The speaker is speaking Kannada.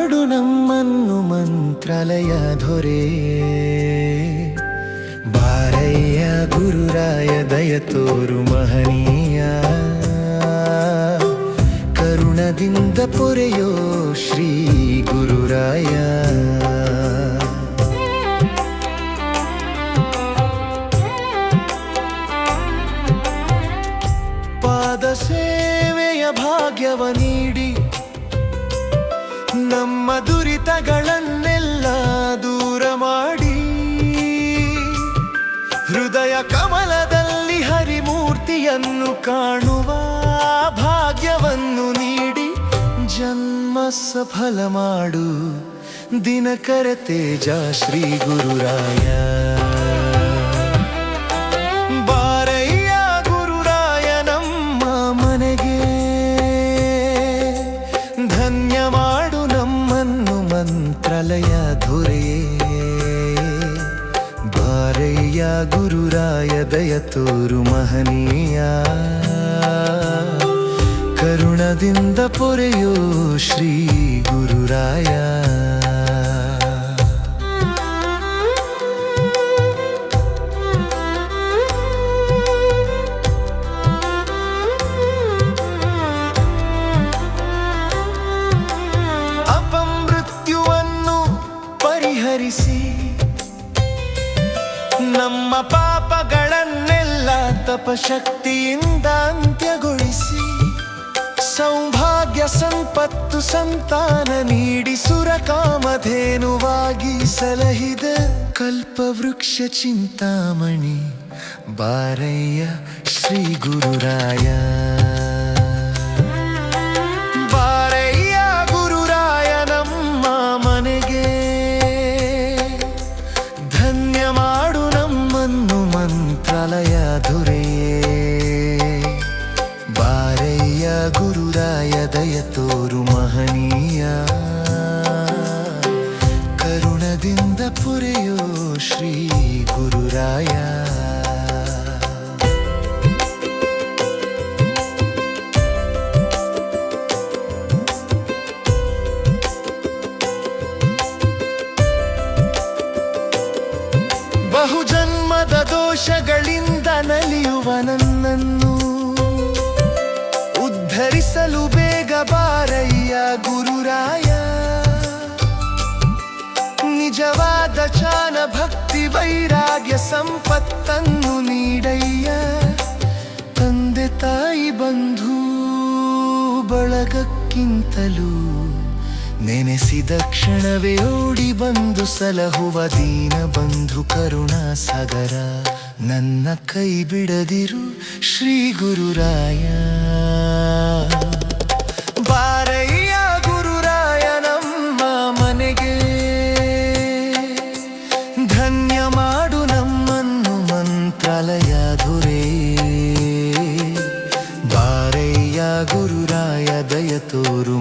ಮಾಡು ನಮ್ಮನ್ನು ಮಂತ್ರಾಲಯ ದೊರೆ. ಬಾರಯ್ಯ ಗುರುರಾಯ ದಯ ತೋರು ಮಹನೀಯ, ಕರುಣದಿಂದ ಪೊರೆಯೋ ಶ್ರೀ ಗುರುರಾಯ. ಪಾದ ಸೇವೆಯ ಭಾಗ್ಯವ ನೀಡಿ ನಮ್ಮ ದುರಿತಗಳನ್ನೆಲ್ಲ ದೂರ ಮಾಡಿ, ಹೃದಯ ಕಮಲದಲ್ಲಿ ಹರಿಮೂರ್ತಿಯನ್ನು ಕಾಣುವ ಭಾಗ್ಯವನ್ನು ನೀಡಿ, ಜನ್ಮ ಸಫಲ ಮಾಡು ದಿನಕರ ತೇಜ ಶ್ರೀ ಗುರುರಾಯ. ಬಾರಯ್ಯ ಗುರುರಾಯ ನಮ್ಮ ಮನೆಗೆ, ಧನ್ಯ ಮಾಡು ನಮ್ಮನ್ನು ಮಂತ್ರಾಲಯ ದೊರೆಯೇ. ಬಾರಯ್ಯ ಗುರುರಾಯ ದಯ ತೋರು ಮಹನೀಯ, ಕರುಣದಿಂದ ಪೊರೆಯೋ ಶ್ರೀ ಗುರುರಾಯ. ಅಪಮೃತ್ಯುವನ್ನು ಪರಿಹರಿಸಿ ನಮ್ಮ ಪಾಪಗಳನ್ನೆಲ್ಲ ತಪಶಕ್ತಿಯಿಂದ ಅಂತ್ಯಗೊಳಿಸಿ, ಸೌಭಾಗ್ಯ ಸಂಪತ್ತು ಸಂತಾನ ನೀಡಿ ಸುರಕಾಮಧೇನುವಾಗಿ ಸಲಹಿದ ಕಲ್ಪವೃಕ್ಷ ಚಿಂತಾಮಣಿ ಬಾರಯ್ಯ ಶ್ರೀ ಗುರುರಾಯ. ಬಾರಯ್ಯ ಗುರುರಾಯ ನಮ್ಮ ಮನೆಗೆ, ಧನ್ಯ ಮಾಡು ನಮ್ಮನ್ನು ಮಂತ್ರಾಲಯ ದೊರೆಯೇ. ಬಾರಯ್ಯ ಗುರುರಾಯ ದಯ ತೋರು ಮಹನೀಯ, ಕರುಣದಿಂದ ಪೊರೆಯೋ ಶ್ರೀ ಗುರುರಾಯ. ಬಹುಜನ್ಮದ ದೋಷಗಳಿಂದ ನಲಿಯುವ ನನ್ನನ್ನು ಉದ್ಧರಿಸಲು ಬೇಗ ಬಾರಯ್ಯ ಗುರುರಾಯ. ನಿಜವಾದ ಜ್ಞಾನ ಭಕ್ತಿ ವೈರಾಗ್ಯ ಸಂಪತ್ತನ್ನು ನೀಡಯ್ಯ. ತಂದೆ ತಾಯಿ ಬಂಧು ಬಳಗಕ್ಕಿಂತಲೂ ನೆನೆಸಿದ ಕ್ಷಣವೇ ಓಡಿ ಬಂದು ಸಲಹುವ ದೀನ ಬಂಧು ಕರುಣಾ ಸಾಗರ. ನನ್ನ ಕೈ ಬಿಡದಿರು ಶ್ರೀ ಗುರುರಾಯ. ಬಾರಯ್ಯ ಗುರುರಾಯ ನಮ್ಮ ಮನೆಗೆ, ಧನ್ಯ ಮಾಡು ನಮ್ಮನ್ನು ಮಂತ್ರಾಲಯ ದೊರೆ. ಬಾರಯ್ಯ ಗುರುರಾಯ ದಯ ತೋರು